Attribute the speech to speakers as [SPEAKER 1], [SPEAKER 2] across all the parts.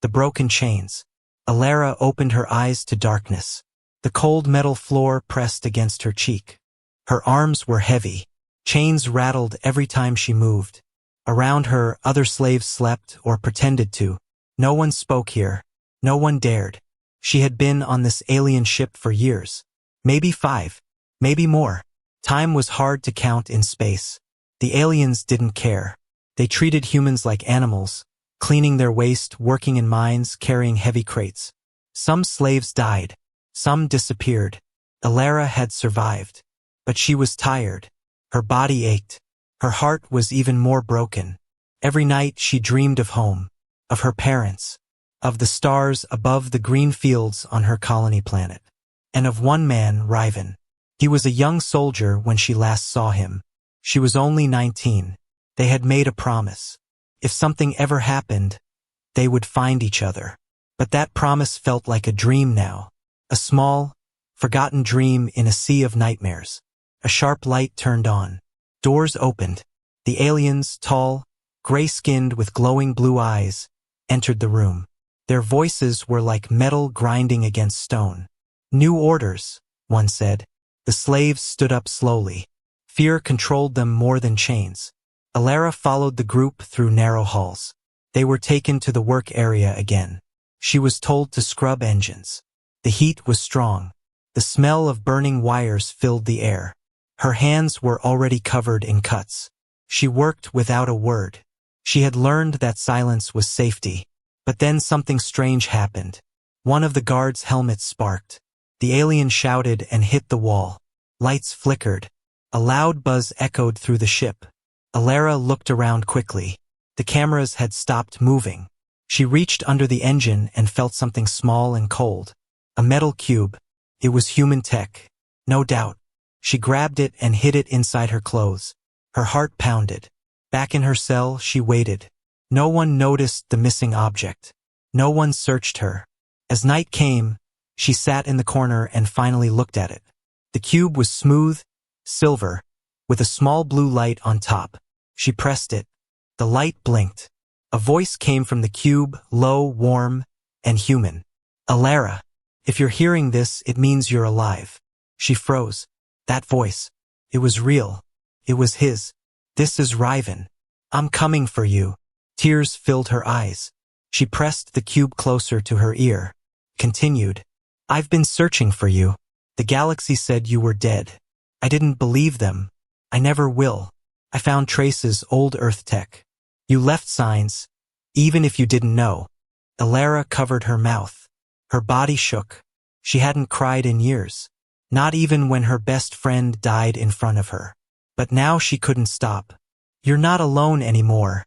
[SPEAKER 1] the broken chains. Alara opened her eyes to darkness. The cold metal floor pressed against her cheek. Her arms were heavy. Chains rattled every time she moved. Around her, other slaves slept or pretended to. No one spoke here. No one dared. She had been on this alien ship for years. Maybe 5. Maybe more. Time was hard to count in space. The aliens didn't care. They treated humans like animals, cleaning their waste, working in mines, carrying heavy crates. Some slaves died. Some disappeared. Alara had survived. But she was tired. Her body ached. Her heart was even more broken. Every night she dreamed of home, of her parents, of the stars above the green fields on her colony planet, and of one man, Riven. He was a young soldier when she last saw him. She was only 19. They had made a promise. If something ever happened, they would find each other. But that promise felt like a dream now. A small, forgotten dream in a sea of nightmares. A sharp light turned on. Doors opened. The aliens, tall, gray-skinned with glowing blue eyes, entered the room. Their voices were like metal grinding against stone. "New orders," one said. The slaves stood up slowly. Fear controlled them more than chains. Alara followed the group through narrow halls. They were taken to the work area again. She was told to scrub engines. The heat was strong. The smell of burning wires filled the air. Her hands were already covered in cuts. She worked without a word. She had learned that silence was safety. But then something strange happened. One of the guards' helmets sparked. The alien shouted and hit the wall. Lights flickered. A loud buzz echoed through the ship. Alara looked around quickly. The cameras had stopped moving. She reached under the engine and felt something small and cold. A metal cube. It was human tech. No doubt. She grabbed it and hid it inside her clothes. Her heart pounded. Back in her cell, she waited. No one noticed the missing object. No one searched her. As night came, she sat in the corner and finally looked at it. The cube was smooth, silver, with a small blue light on top. She pressed it. The light blinked. A voice came from the cube, low, warm, and human. "Alara, if you're hearing this, it means you're alive." She froze. That voice. It was real. It was his. "This is Riven. I'm coming for you." Tears filled her eyes. She pressed the cube closer to her ear. Continued. "I've been searching for you. The galaxy said you were dead. I didn't believe them. I never will. I found traces, old Earth tech. You left signs, even if you didn't know." Alara covered her mouth. Her body shook. She hadn't cried in years. Not even when her best friend died in front of her. But now she couldn't stop. "You're not alone anymore,"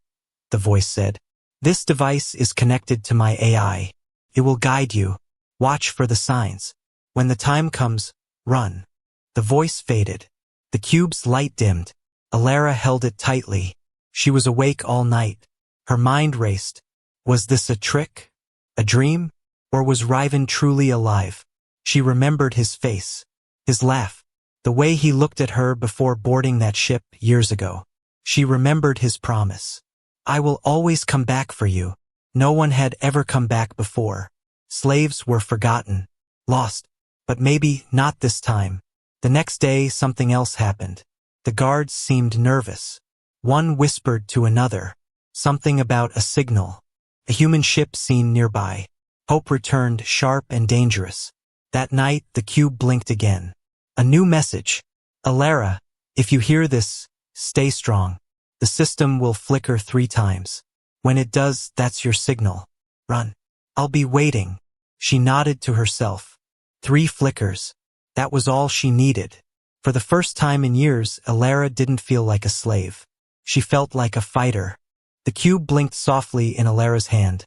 [SPEAKER 1] the voice said. "This device is connected to my AI. It will guide you. Watch for the signs. When the time comes, run." The voice faded. The cube's light dimmed. Alara held it tightly. She was awake all night. Her mind raced. Was this a trick? A dream? Or was Riven truly alive? She remembered his face. His laugh. The way he looked at her before boarding that ship years ago. She remembered his promise. "I will always come back for you." No one had ever come back before. Slaves were forgotten. Lost. But maybe not this time. The next day, something else happened. The guards seemed nervous. One whispered to another. Something about a signal. A human ship seen nearby. Hope returned, sharp and dangerous. That night, the cube blinked again. A new message. "Alara, if you hear this, stay strong. The system will flicker 3 times. When it does, that's your signal. Run. I'll be waiting." She nodded to herself. 3 flickers. That was all she needed. For the first time in years, Alara didn't feel like a slave. She felt like a fighter. The cube blinked softly in Alara's hand.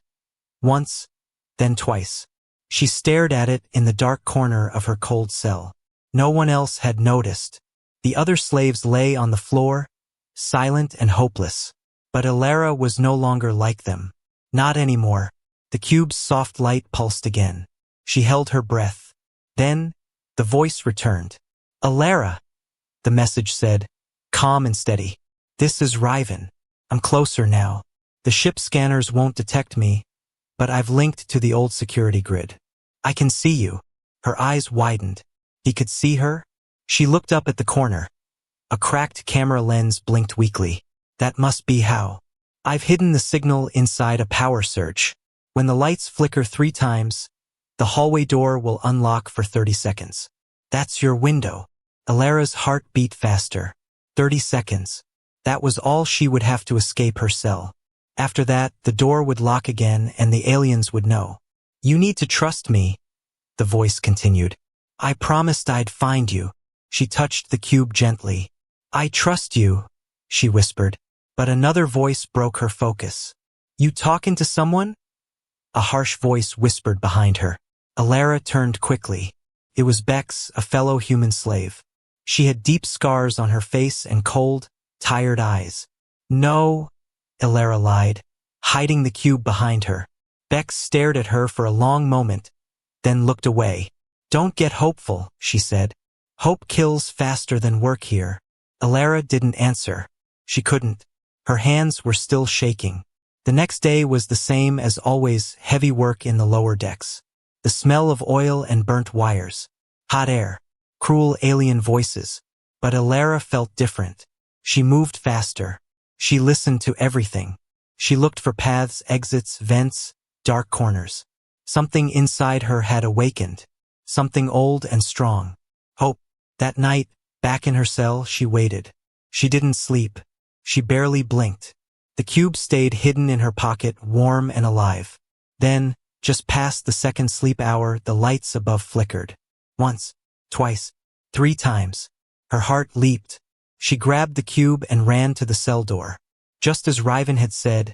[SPEAKER 1] Once, then twice. She stared at it in the dark corner of her cold cell. No one else had noticed. The other slaves lay on the floor, silent and hopeless. But Alara was no longer like them. Not anymore. The cube's soft light pulsed again. She held her breath. Then, the voice returned. "Alara," the message said, calm and steady. "This is Riven. I'm closer now. The ship scanners won't detect me, but I've linked to the old security grid. I can see you. Her eyes widened. He could see her? She looked up at the corner. A cracked camera lens blinked weakly. That must be how. I've hidden the signal inside a power surge. When the lights flicker 3 times, the hallway door will unlock for 30 seconds. That's your window. Alara's heart beat faster. 30 seconds. That was all she would have to escape her cell. After that, the door would lock again and the aliens would know. You need to trust me, the voice continued. I promised I'd find you. She touched the cube gently. I trust you, she whispered. But another voice broke her focus. You talking to someone? A harsh voice whispered behind her. Alara turned quickly. It was Bex, a fellow human slave. She had deep scars on her face and cold, tired eyes. No, Alara lied, hiding the cube behind her. Bex stared at her for a long moment, then looked away. Don't get hopeful, she said. Hope kills faster than work here. Alara didn't answer. She couldn't. Her hands were still shaking. The next day was the same as always, heavy work in the lower decks. The smell of oil and burnt wires. Hot air. Cruel alien voices. But Alara felt different. She moved faster. She listened to everything. She looked for paths, exits, vents, dark corners. Something inside her had awakened. Something old and strong. Hope. That night, back in her cell, she waited. She didn't sleep. She barely blinked. The cube stayed hidden in her pocket, warm and alive. Then, just past the second sleep hour, the lights above flickered. Once, twice, 3 times. Her heart leaped. She grabbed the cube and ran to the cell door. Just as Riven had said,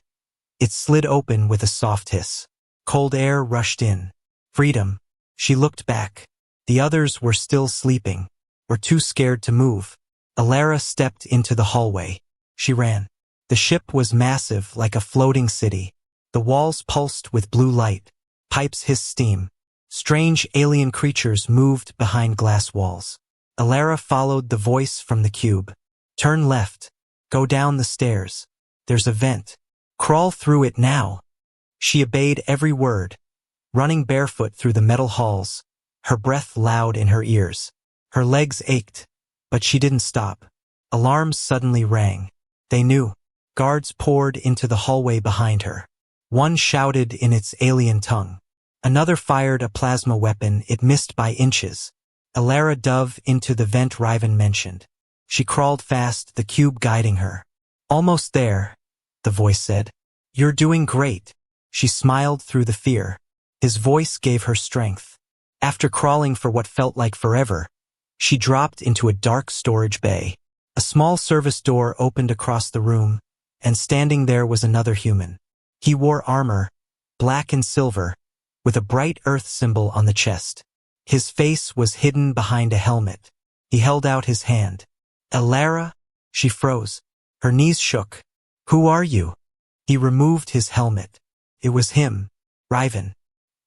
[SPEAKER 1] it slid open with a soft hiss. Cold air rushed in. Freedom. She looked back. The others were still sleeping, were too scared to move. Alara stepped into the hallway. She ran. The ship was massive, like a floating city. The walls pulsed with blue light. Pipes hissed steam. Strange alien creatures moved behind glass walls. Alara followed the voice from the cube. Turn left. Go down the stairs. There's a vent. Crawl through it now. She obeyed every word, running barefoot through the metal halls, her breath loud in her ears. Her legs ached, but she didn't stop. Alarms suddenly rang. They knew. Guards poured into the hallway behind her. One shouted in its alien tongue. Another fired a plasma weapon. It missed by inches. Alara dove into the vent Riven mentioned. She crawled fast, the cube guiding her. Almost there, the voice said. You're doing great. She smiled through the fear. His voice gave her strength. After crawling for what felt like forever, she dropped into a dark storage bay. A small service door opened across the room, and standing there was another human. He wore armor, black and silver, with a bright earth symbol on the chest. His face was hidden behind a helmet. He held out his hand. Alara? She froze. Her knees shook. Who are you? He removed his helmet. It was him, Riven.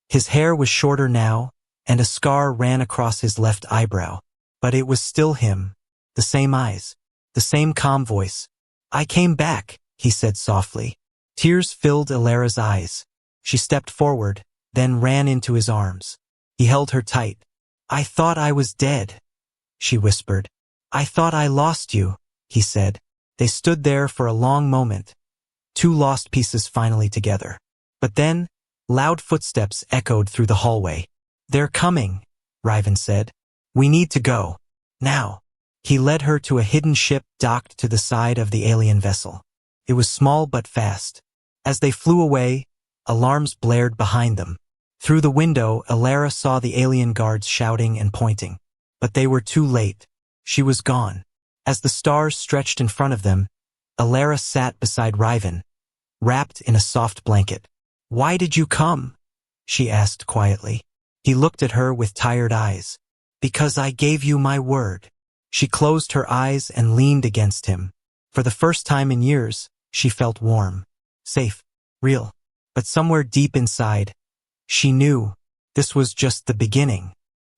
[SPEAKER 1] His hair was shorter now, and a scar ran across his left eyebrow. But it was still him. The same eyes. The same calm voice. I came back, he said softly. Tears filled Alara's eyes. She stepped forward, then ran into his arms. He held her tight. I thought I was dead, she whispered. I thought I lost you, he said. They stood there for a long moment, 2 lost pieces finally together. But then, loud footsteps echoed through the hallway. They're coming, Riven said. We need to go. Now. He led her to a hidden ship docked to the side of the alien vessel. It was small but fast. As they flew away, alarms blared behind them. Through the window, Alara saw the alien guards shouting and pointing. But they were too late. She was gone. As the stars stretched in front of them, Alara sat beside Riven, wrapped in a soft blanket. Why did you come? She asked quietly. He looked at her with tired eyes. Because I gave you my word. She closed her eyes and leaned against him. For the first time in years, she felt warm, safe, real. But somewhere deep inside, she knew this was just the beginning.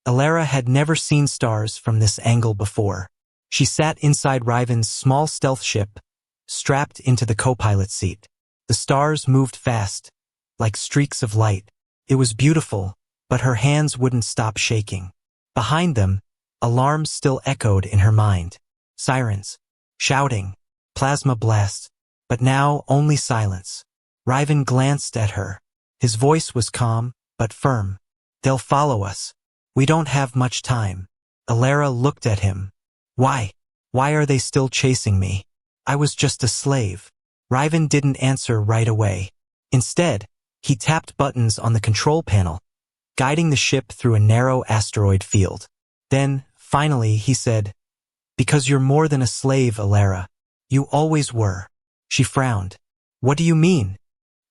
[SPEAKER 1] Alara had never seen stars from this angle before. She sat inside Riven's small stealth ship, strapped into the co-pilot seat. The stars moved fast, like streaks of light. It was beautiful, but her hands wouldn't stop shaking. Behind them, alarms still echoed in her mind. Sirens, shouting, plasma blasts, but now only silence. Riven glanced at her. His voice was calm, but firm. They'll follow us. We don't have much time. Alara looked at him. Why? Why are they still chasing me? I was just a slave. Riven didn't answer right away. Instead, he tapped buttons on the control panel, guiding the ship through a narrow asteroid field. Then, finally, he said, "Because you're more than a slave, Alara. You always were." She frowned. "What do you mean?"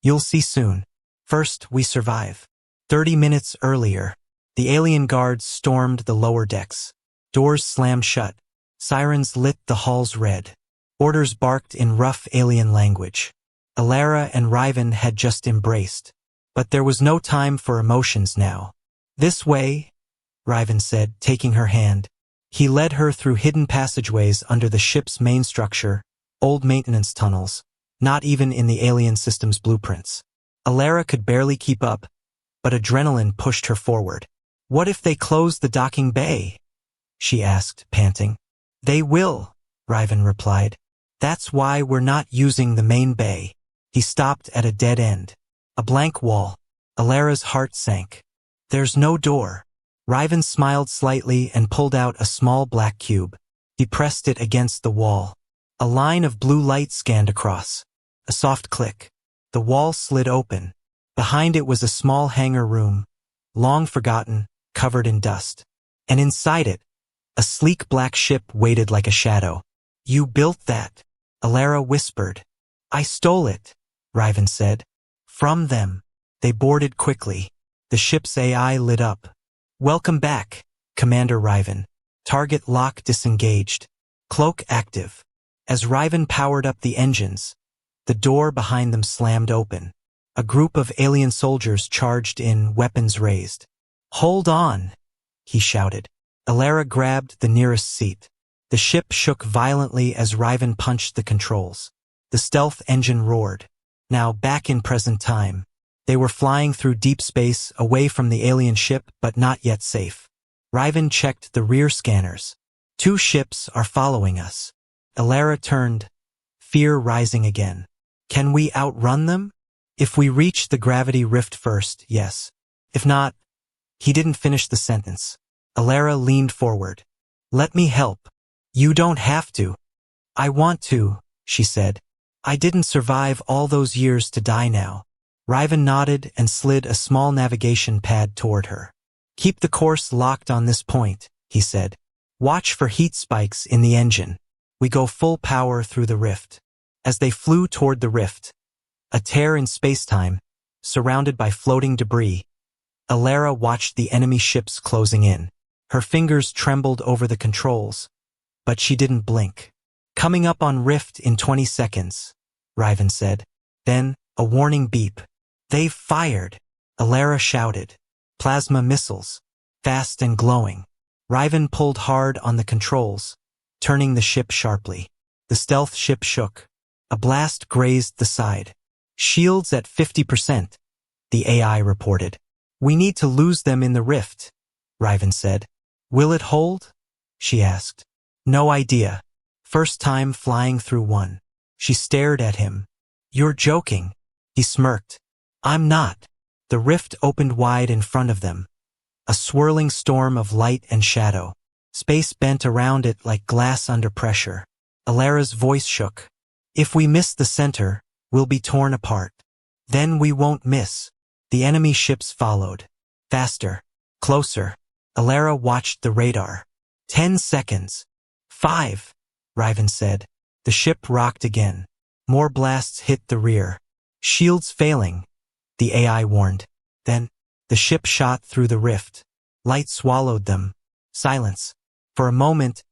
[SPEAKER 1] "You'll see soon. First, we survive." 30 minutes earlier, the alien guards stormed the lower decks. Doors slammed shut. Sirens lit the halls red. Orders barked in rough alien language. Alara and Riven had just embraced. But there was no time for emotions now. "This way," Riven said, taking her hand. He led her through hidden passageways under the ship's main structure, old maintenance tunnels, not even in the alien system's blueprints. Alara could barely keep up, but adrenaline pushed her forward. "What if they close the docking bay?" she asked, panting. "They will," Riven replied. "That's why we're not using the main bay." He stopped at a dead end. A blank wall. Alara's heart sank. "There's no door." Riven smiled slightly and pulled out a small black cube. He pressed it against the wall. A line of blue light scanned across. A soft click. The wall slid open. Behind it was a small hangar room, long forgotten, covered in dust. And inside it, a sleek black ship waited like a shadow. "You built that," Alara whispered. "I stole it," Riven said. "From them." They boarded quickly. The ship's AI lit up. "Welcome back, Commander Riven." Target lock disengaged. Cloak active. As Riven powered up the engines, the door behind them slammed open. A group of alien soldiers charged in, weapons raised. "Hold on," he shouted. Alara grabbed the nearest seat. The ship shook violently as Riven punched the controls. The stealth engine roared. Now back in present time. They were flying through deep space, away from the alien ship, but not yet safe. Riven checked the rear scanners. 2 ships are following us. Alara turned, fear rising again. "Can we outrun them?" "If we reach the gravity rift first, yes. If not..." He didn't finish the sentence. Alara leaned forward. "Let me help." "You don't have to." "I want to," she said. "I didn't survive all those years to die now." Riven nodded and slid a small navigation pad toward her. "Keep the course locked on this point," he said. "Watch for heat spikes in the engine. We go full power through the rift." As they flew toward the rift, a tear in spacetime, surrounded by floating debris, Alara watched the enemy ships closing in. Her fingers trembled over the controls, but she didn't blink. "Coming up on rift in 20 seconds, Riven said. Then, a warning beep. "They've fired," Alara shouted. Plasma missiles, fast and glowing. Riven pulled hard on the controls, turning the ship sharply. The stealth ship shook. A blast grazed the side. "Shields at 50%, the AI reported. "We need to lose them in the rift," Riven said. "Will it hold?" she asked. "No idea. First time flying through one." She stared at him. "You're joking." He smirked. "I'm not." The rift opened wide in front of them. A swirling storm of light and shadow. Space bent around it like glass under pressure. Alara's voice shook. "If we miss the center, we'll be torn apart. Then we won't miss." The enemy ships followed. Faster. Closer. Alara watched the radar. 10 seconds. 5, Riven said. The ship rocked again. More blasts hit the rear. "Shields failing," the AI warned. Then, the ship shot through the rift. Light swallowed them. Silence. For a moment,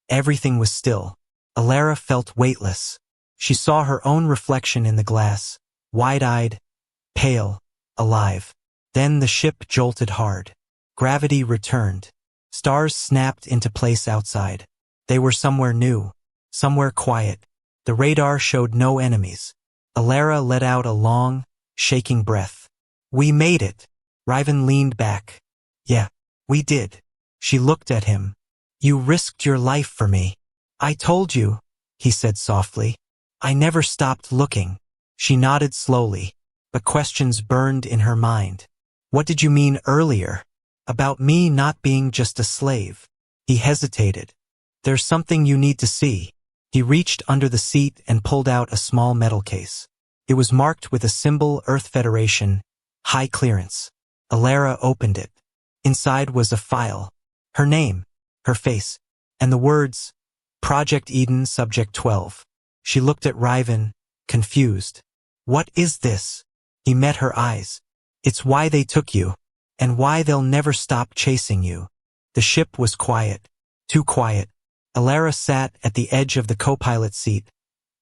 [SPEAKER 1] everything was still. Alara felt weightless. She saw her own reflection in the glass, wide-eyed, pale, alive. Then the ship jolted hard. Gravity returned. Stars snapped into place outside. They were somewhere new, somewhere quiet. The radar showed no enemies. Alara let out a long, shaking breath. We made it. Riven leaned back. Yeah, we did. She looked at him. You risked your life for me. I told you, he said softly. I never stopped looking. She nodded slowly, but questions burned in her mind. What did you mean earlier? About me not being just a slave? He hesitated. There's something you need to see. He reached under the seat and pulled out a small metal case. It was marked with a symbol Earth Federation, high clearance. Alara opened it. Inside was a file. Her name, her face, and the words, Project Eden Subject 12. She looked at Riven, confused. What is this? He met her eyes. It's why they took you, and why they'll never stop chasing you. The ship was quiet. Too quiet. Alara sat at the edge of the co-pilot seat,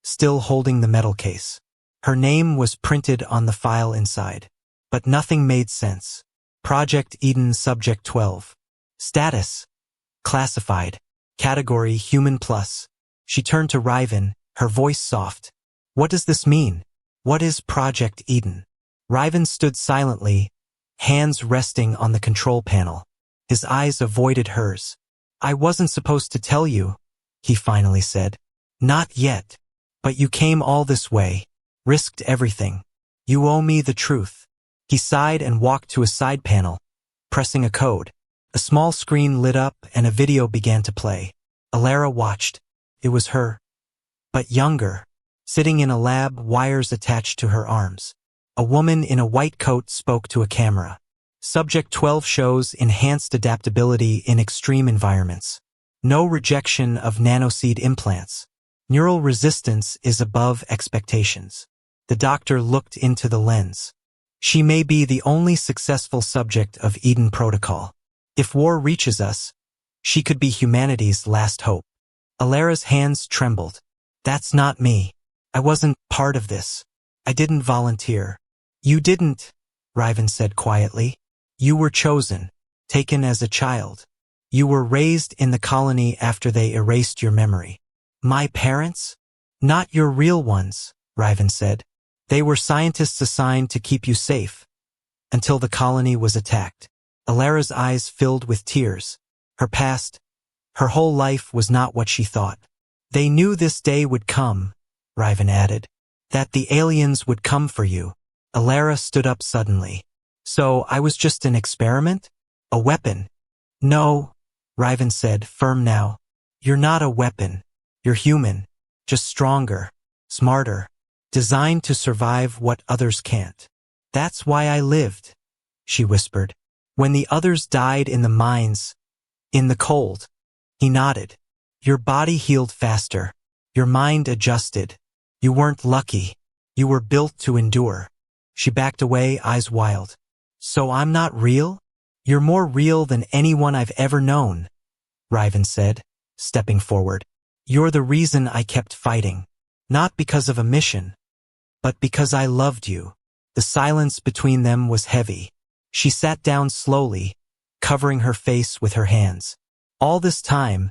[SPEAKER 1] still holding the metal case. Her name was printed on the file inside. But nothing made sense. Project Eden Subject 12. Status. Classified. Category Human Plus. She turned to Riven, her voice soft. What does this mean? What is Project Eden? Riven stood silently, hands resting on the control panel. His eyes avoided hers. I wasn't supposed to tell you, he finally said. Not yet. But you came all this way, risked everything. You owe me the truth. He sighed and walked to a side panel, pressing a code. A small screen lit up and a video began to play. Alara watched. It was her, but younger, sitting in a lab, wires attached to her arms. A woman in a white coat spoke to a camera. Subject 12 shows enhanced adaptability in extreme environments. No rejection of nanoseed implants. Neural resistance is above expectations. The doctor looked into the lens. She may be the only successful subject of Eden Protocol. If war reaches us, she could be humanity's last hope. Alara's hands trembled. That's not me. I wasn't part of this. I didn't volunteer. You didn't, Riven said quietly. You were chosen, taken as a child. You were raised in the colony after they erased your memory. My parents? Not your real ones, Riven said. They were scientists assigned to keep you safe, until the colony was attacked. Alara's eyes filled with tears. Her past, her whole life was not what she thought. They knew this day would come, Riven added. That the aliens would come for you. Alara stood up suddenly. So I was just an experiment? A weapon? No, Riven said, firm now. You're not a weapon. You're human. Just stronger, smarter, designed to survive what others can't. That's why I lived, she whispered. When the others died in the mines, in the cold. He nodded. Your body healed faster. Your mind adjusted. You weren't lucky. You were built to endure. She backed away, eyes wild. So I'm not real? You're more real than anyone I've ever known, Riven said, stepping forward. You're the reason I kept fighting. Not because of a mission, but because I loved you. The silence between them was heavy. She sat down slowly, covering her face with her hands. All this time,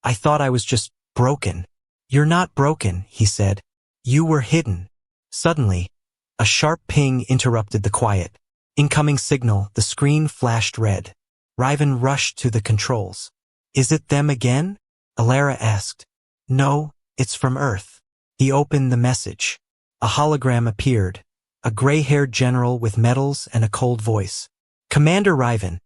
[SPEAKER 1] I thought I was just broken. You're not broken, he said. You were hidden. Suddenly, a sharp ping interrupted the quiet. Incoming signal, the screen flashed red. Riven rushed to the controls. Is it them again? Alara asked. No, it's from Earth. He opened the message. A hologram appeared. A gray-haired general with medals and a cold voice. Commander Riven,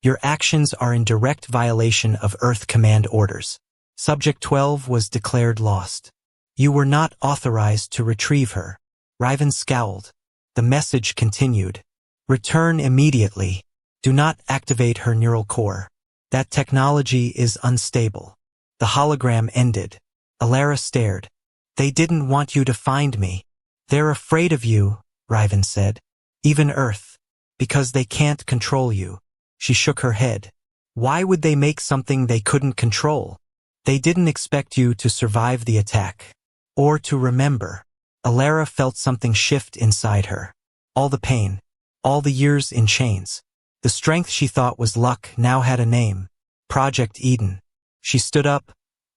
[SPEAKER 1] your actions are in direct violation of Earth command orders. Subject 12 was declared lost. You were not authorized to retrieve her. Riven scowled. The message continued. Return immediately. Do not activate her neural core. That technology is unstable. The hologram ended. Alara stared. They didn't want you to find me. They're afraid of you, Riven said. Even Earth. Because they can't control you. She shook her head. Why would they make something they couldn't control? They didn't expect you to survive the attack. Or to remember. Alara felt something shift inside her. All the pain. All the years in chains. The strength she thought was luck now had a name. Project Eden. She stood up,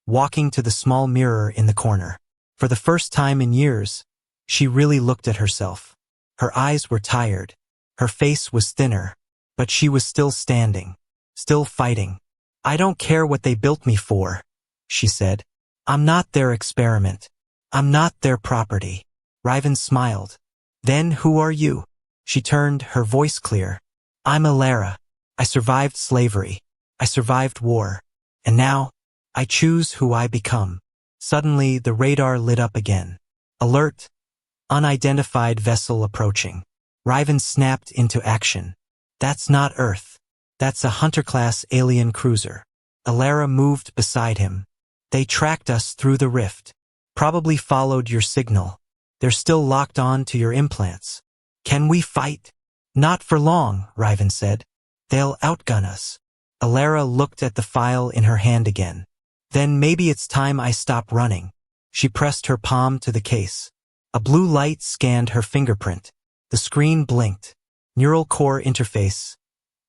[SPEAKER 1] walking to the small mirror in the corner. For the first time in years, she really looked at herself. Her eyes were tired. Her face was thinner, but she was still standing, still fighting. "I don't care what they built me for," she said. "I'm not their experiment. I'm not their property." Riven smiled. "Then who are you?" She turned, her voice clear. "I'm Alara. I survived slavery. I survived war. And now, I choose who I become." Suddenly, the radar lit up again. "Alert! Unidentified vessel approaching." Riven snapped into action. "That's not Earth. That's a Hunter-class alien cruiser." Alara moved beside him. "They tracked us through the rift. Probably followed your signal. They're still locked on to your implants. Can we fight?" "Not for long," Riven said. "They'll outgun us." Alara looked at the file in her hand again. "Then maybe it's time I stop running." She pressed her palm to the case. A blue light scanned her fingerprint. The screen blinked. Neural core interface.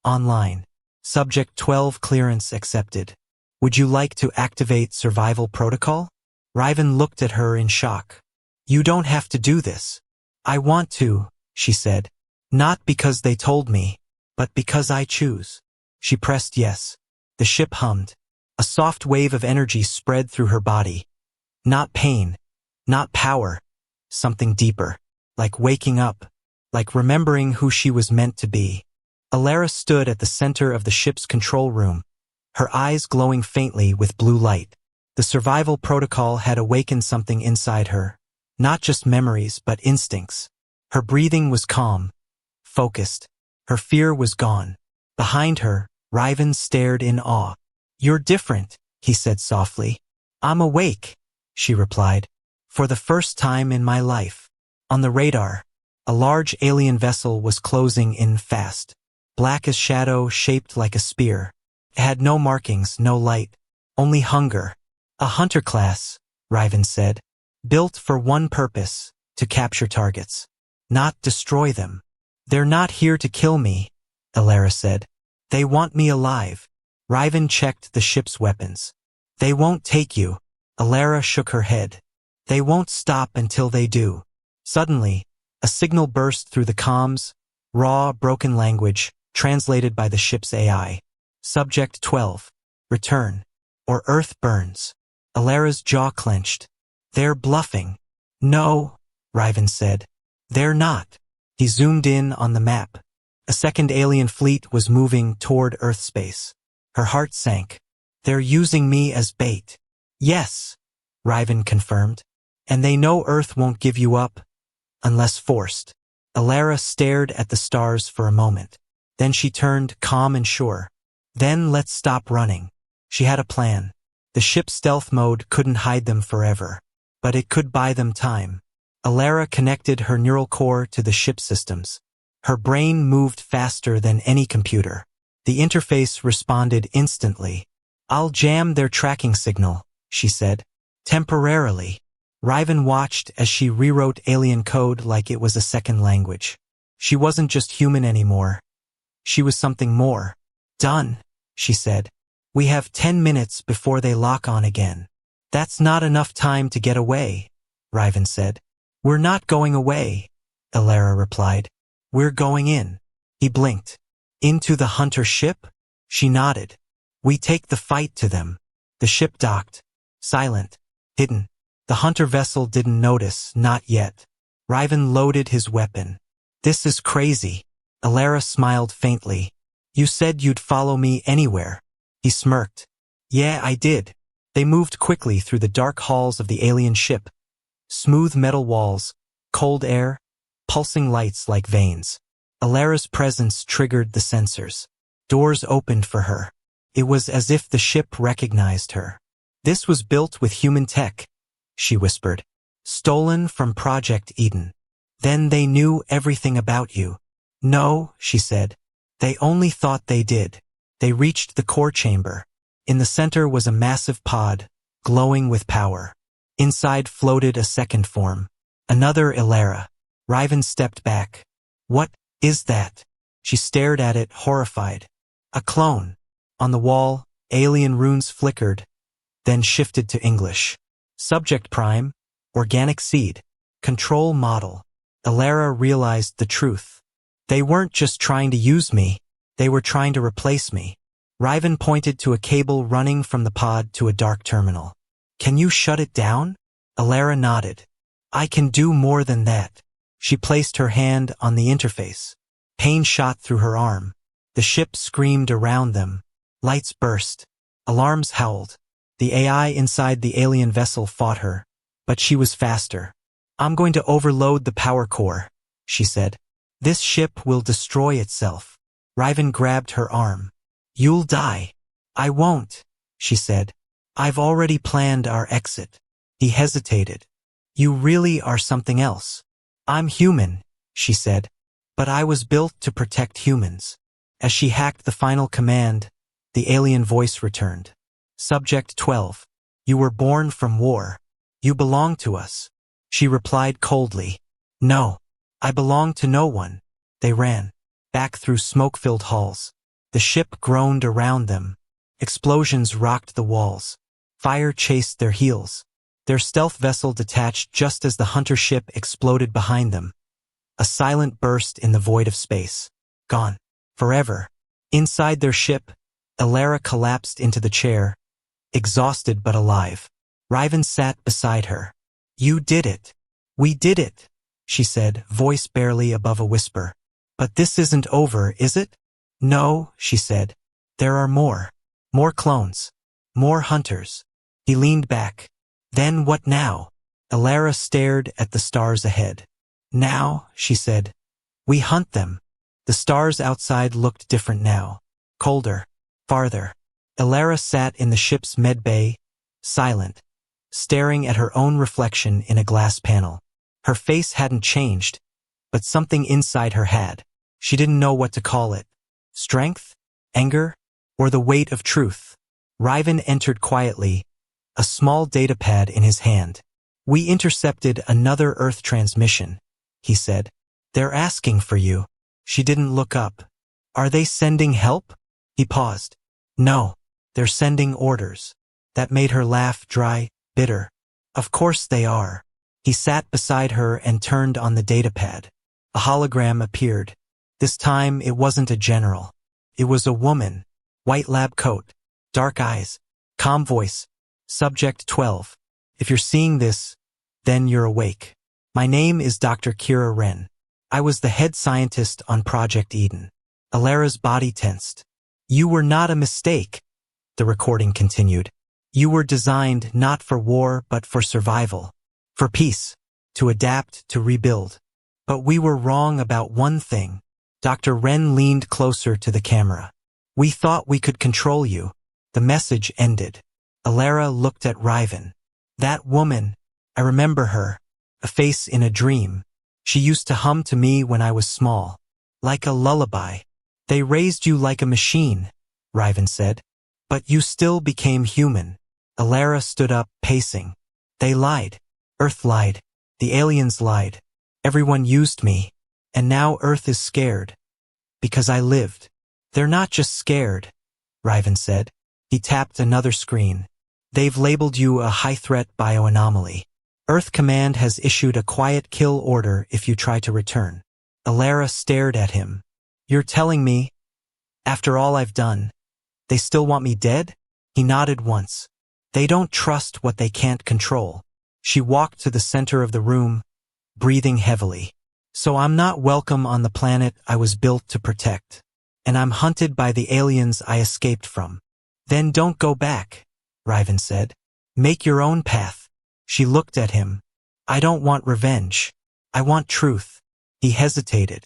[SPEAKER 1] Online. Subject 12 clearance accepted. "Would you like to activate survival protocol?" Riven looked at her in shock. "You don't have to do this." "I want to," she said. "Not because they told me, but because I choose." She pressed yes. The ship hummed. A soft wave of energy spread through her body. Not pain, not power, something deeper, like waking up, like remembering who she was meant to be. Alara stood at the center of the ship's control room, her eyes glowing faintly with blue light. The survival protocol had awakened something inside her, not just memories but instincts. Her breathing was calm, focused. Her fear was gone. Behind her, Riven stared in awe. "You're different," he said softly. "I'm awake," she replied. "For the first time in my life." On the radar, a large alien vessel was closing in fast. Black as shadow, shaped like a spear. It had no markings, no light, only hunger. "A hunter class," Riven said. "Built for one purpose, to capture targets. Not destroy them." "They're not here to kill me," Alara said. "They want me alive." Riven checked the ship's weapons. "They won't take you." Alara shook her head. "They won't stop until they do." Suddenly, a signal burst through the comms, raw, broken language, translated by the ship's AI. Subject 12. "Return, or Earth burns." Alara's jaw clenched. "They're bluffing." "No," Riven said. "They're not." He zoomed in on the map. A second alien fleet was moving toward Earth space. Her heart sank. "They're using me as bait." "Yes," Riven confirmed. "And they know Earth won't give you up, unless forced." Alara stared at the stars for a moment. Then she turned, calm and sure. "Then let's stop running." She had a plan. The ship's stealth mode couldn't hide them forever, but it could buy them time. Alara connected her neural core to the ship systems. Her brain moved faster than any computer. The interface responded instantly. "I'll jam their tracking signal," she said. "Temporarily." Riven watched as she rewrote alien code like it was a second language. She wasn't just human anymore. She was something more. "Done," she said. "We have 10 minutes before they lock on again." "That's not enough time to get away," Riven said. "We're not going away," Alara replied. "We're going in." He blinked. "Into the hunter ship?" She nodded. "We take the fight to them." The ship docked. Silent. Hidden. The hunter vessel didn't notice, not yet. Riven loaded his weapon. "This is crazy." Alara smiled faintly. "You said you'd follow me anywhere." He smirked. "Yeah, I did." They moved quickly through the dark halls of the alien ship. Smooth metal walls, cold air, pulsing lights like veins. Alara's presence triggered the sensors. Doors opened for her. It was as if the ship recognized her. "This was built with human tech," she whispered. "Stolen from Project Eden. Then they knew everything about you." "No," she said. "They only thought they did." They reached the core chamber. In the center was a massive pod, glowing with power. Inside floated a second form. Another Alara. Riven stepped back. "What is that?" She stared at it, horrified. "A clone." On the wall, alien runes flickered, then shifted to English. Subject Prime, Organic Seed, Control Model. Alara realized the truth. They weren't just trying to use me, they were trying to replace me. Riven pointed to a cable running from the pod to a dark terminal. Can you shut it down? Alara nodded. I can do more than that. She placed her hand on the interface. Pain shot through her arm. The ship screamed around them. Lights burst. Alarms howled. The AI inside the alien vessel fought her, but she was faster. I'm going to overload the power core, she said. This ship will destroy itself. Riven grabbed her arm. You'll die. I won't, she said. I've already planned our exit. He hesitated. You really are something else. I'm human, she said, but I was built to protect humans. As she hacked the final command, the alien voice returned. Subject 12. You were born from war. You belong to us. She replied coldly. No, I belong to no one. They ran back through smoke-filled halls. The ship groaned around them. Explosions rocked the walls. Fire chased their heels. Their stealth vessel detached just as the hunter ship exploded behind them. A silent burst in the void of space. Gone. Forever. Inside their ship, Alara collapsed into the chair, exhausted but alive. Riven sat beside her. You did it. We did it, she said, voice barely above a whisper. But this isn't over, is it? No, she said. There are more. More clones. More hunters. He leaned back. Then what now? Alara stared at the stars ahead. Now, she said, we hunt them. The stars outside looked different now. Colder. Farther. Alara sat in the ship's medbay, silent, staring at her own reflection in a glass panel. Her face hadn't changed, but something inside her had. She didn't know what to call it. Strength? Anger? Or the weight of truth? Riven entered quietly, a small datapad in his hand. We intercepted another Earth transmission, he said. They're asking for you. She didn't look up. Are they sending help? He paused. No, they're sending orders. That made her laugh dry, bitter. Of course they are. He sat beside her and turned on the datapad. A hologram appeared. This time it wasn't a general. It was a woman. White lab coat. Dark eyes. Calm voice. Subject 12. If you're seeing this, then you're awake. My name is Dr. Kira Wren. I was the head scientist on Project Eden. Alara's body tensed. You were not a mistake, the recording continued. You were designed not for war but for survival. For peace. To adapt, to rebuild. But we were wrong about one thing. Dr. Wren leaned closer to the camera. We thought we could control you. The message ended. Alara looked at Riven. That woman, I remember her. A face in a dream. She used to hum to me when I was small. Like a lullaby. They raised you like a machine, Riven said. But you still became human. Alara stood up, pacing. They lied. Earth lied. The aliens lied. Everyone used me. And now Earth is scared. Because I lived. They're not just scared, Riven said. He tapped another screen. They've labeled you a high-threat bioanomaly. Earth Command has issued a quiet kill order if you try to return. Alara stared at him. You're telling me, after all I've done, they still want me dead? He nodded once. They don't trust what they can't control. She walked to the center of the room, breathing heavily. So I'm not welcome on the planet I was built to protect. And I'm hunted by the aliens I escaped from. Then don't go back, Riven said. Make your own path. She looked at him. I don't want revenge. I want truth. He hesitated.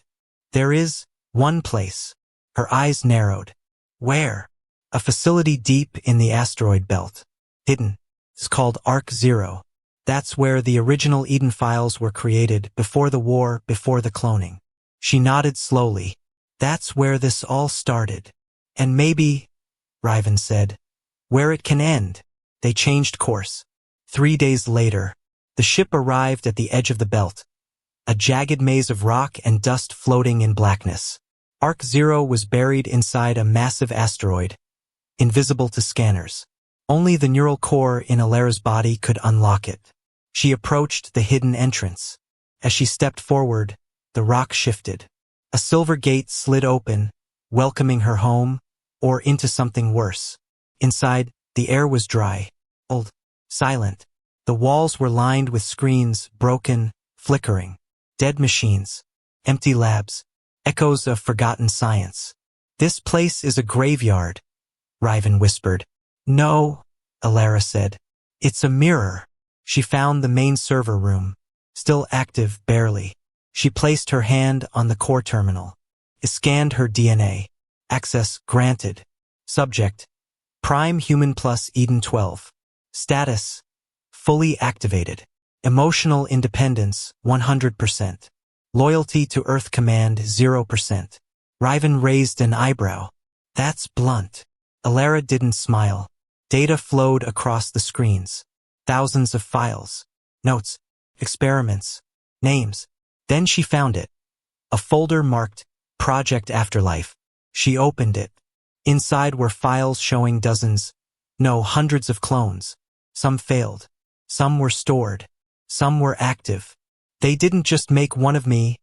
[SPEAKER 1] There is one place. Her eyes narrowed. Where? A facility deep in the asteroid belt. Hidden. It's called Arc Zero. That's where the original Eden files were created, before the war, before the cloning. She nodded slowly. That's where this all started. And maybe, Riven said, where it can end. They changed course. 3 days later, the ship arrived at the edge of the belt. A jagged maze of rock and dust floating in blackness. Arc Zero was buried inside a massive asteroid, invisible to scanners. Only the neural core in Alara's body could unlock it. She approached the hidden entrance. As she stepped forward, the rock shifted. A silver gate slid open, welcoming her home, or into something worse. Inside, the air was dry, cold, silent. The walls were lined with screens, broken, flickering. Dead machines, empty labs, echoes of forgotten science. "This place is a graveyard," Riven whispered. "No," Alara said. "It's a mirror." She found the main server room, still active barely. She placed her hand on the core terminal. It scanned her DNA. Access granted. Subject: Prime Human plus Eden 12. Status: fully activated. Emotional independence 100%. Loyalty to Earth Command 0%. Riven raised an eyebrow. "That's blunt." Alara didn't smile. Data flowed across the screens. Thousands of files. Notes. Experiments. Names. Then she found it. A folder marked Project Afterlife. She opened it. Inside were files showing dozens, no, hundreds of clones. Some failed. Some were stored. Some were active. "They didn't just make one of me,"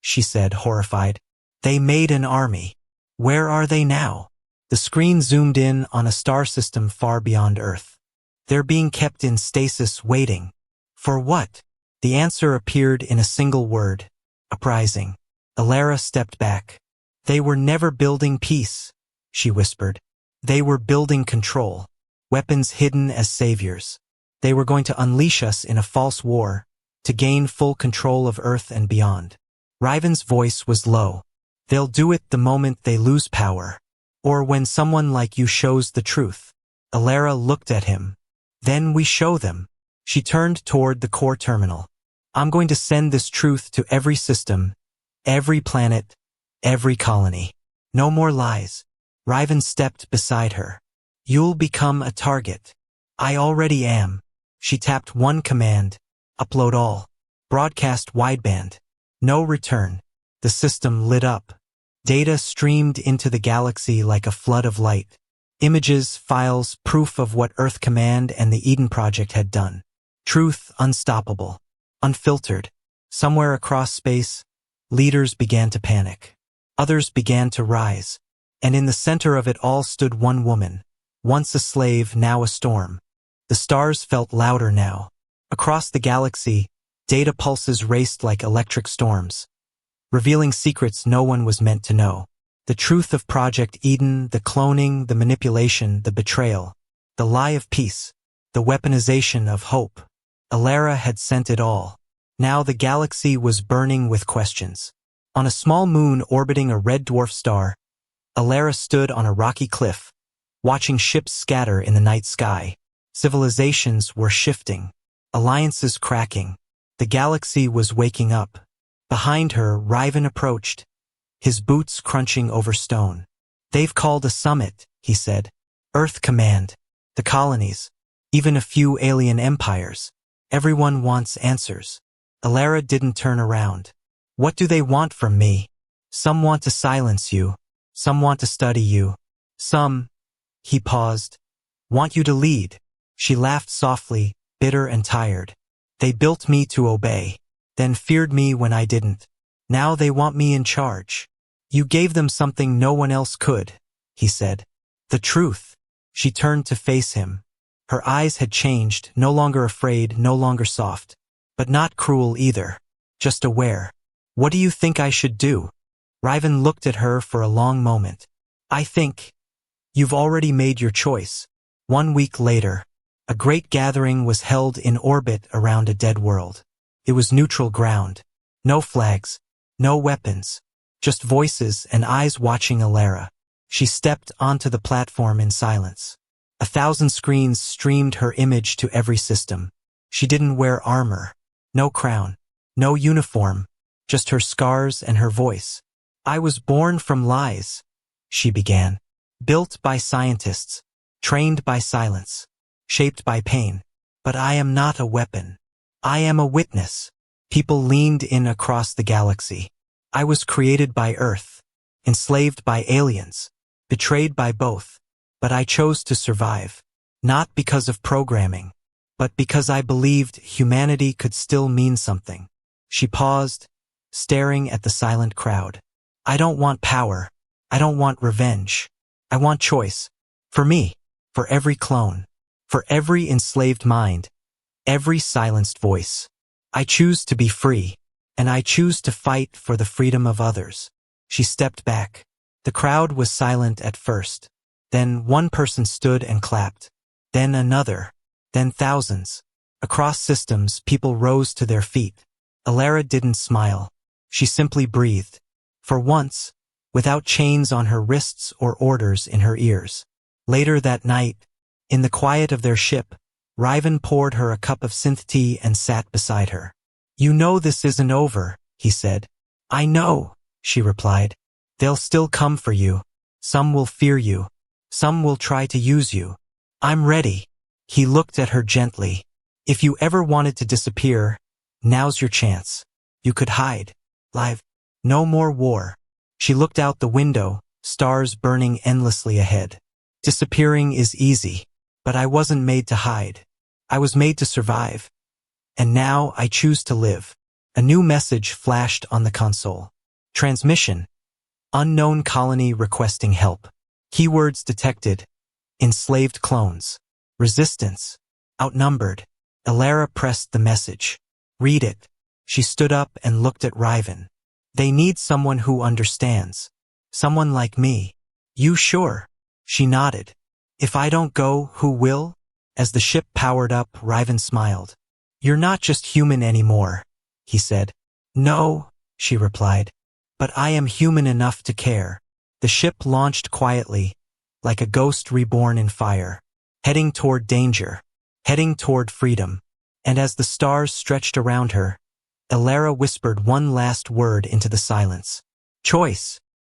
[SPEAKER 1] she said, horrified. "They made an army. Where are they now?" The screen zoomed in on a star system far beyond Earth. "They're being kept in stasis waiting." For what? The answer appeared in a single word: uprising. Alara stepped back. "They were never building peace," she whispered. "They were building control. Weapons hidden as saviors. They were going to unleash us in a false war, to gain full control of Earth and beyond." Riven's voice was low. "They'll do it the moment they lose power. Or when someone like you shows the truth." Alara looked at him. "Then we show them." She turned toward the core terminal. "I'm going to send this truth to every system, every planet, every colony. No more lies." Riven stepped beside her. "You'll become a target." "I already am." She tapped one command. "Upload all. Broadcast wideband." No return. The system lit up. Data streamed into the galaxy like a flood of light. Images, files, proof of what Earth Command and the Eden Project had done. Truth unstoppable. Unfiltered. Somewhere across space, leaders began to panic. Others began to rise. And in the center of it all stood one woman. Once a slave, now a storm. The stars felt louder now. Across the galaxy, data pulses raced like electric storms, revealing secrets no one was meant to know. The truth of Project Eden, the cloning, the manipulation, the betrayal, the lie of peace, the weaponization of hope. Alara had sent it all. Now the galaxy was burning with questions. On a small moon orbiting a red dwarf star, Alara stood on a rocky cliff, watching ships scatter in the night sky. Civilizations were shifting, alliances cracking. The galaxy was waking up. Behind her, Riven approached, his boots crunching over stone. "They've called a summit," he said. "Earth Command, the colonies, even a few alien empires. Everyone wants answers." Alara didn't turn around. "What do they want from me?" "Some want to silence you. Some want to study you. Some," he paused, "want you to lead." She laughed softly, bitter and tired. "They built me to obey, then feared me when I didn't. Now they want me in charge." "You gave them something no one else could," he said. "The truth." She turned to face him. Her eyes had changed, no longer afraid, no longer soft. But not cruel either, just aware. "What do you think I should do?" Riven looked at her for a long moment. "I think you've already made your choice." 1 week later, a great gathering was held in orbit around a dead world. It was neutral ground. No flags, no weapons, just voices and eyes watching Alara. She stepped onto the platform in silence. 1,000 screens streamed her image to every system. She didn't wear armor, no crown, no uniform, just her scars and her voice. "I was born from lies," she began. "Built by scientists, trained by silence, shaped by pain. But I am not a weapon. I am a witness." People leaned in across the galaxy. "I was created by Earth, enslaved by aliens, betrayed by both. But I chose to survive, not because of programming, but because I believed humanity could still mean something." She paused, staring at the silent crowd. I don't want power. I don't want revenge. I want choice. For me. For every clone. For every enslaved mind. Every silenced voice. I choose to be free. And I choose to fight for the freedom of others. She stepped back. The crowd was silent at first. Then one person stood and clapped. Then another. Then thousands. Across systems, people rose to their feet. Alara didn't smile. She simply breathed. For once, without chains on her wrists or orders in her ears. Later that night, in the quiet of their ship, Riven poured her a cup of synth tea and sat beside her. You know this isn't over, he said. I know, she replied. They'll still come for you. Some will fear you. Some will try to use you. I'm ready. He looked at her gently. If you ever wanted to disappear, now's your chance. You could hide. Live. No more war. She looked out the window, stars burning endlessly ahead. Disappearing is easy, but I wasn't made to hide. I was made to survive. And now I choose to live. A new message flashed on the console. Transmission. Unknown colony requesting help. Keywords detected. Enslaved clones. Resistance. Outnumbered. Alara pressed the message. Read it. She stood up and looked at Riven. They need someone who understands. Someone like me. You sure? She nodded. If I don't go, who will? As the ship powered up, Riven smiled. You're not just human anymore, he said. No, she replied. But I am human enough to care. The ship launched quietly, like a ghost reborn in fire, heading toward danger, heading toward freedom. And as the stars stretched around her, Alara whispered one last word into the silence. Choice.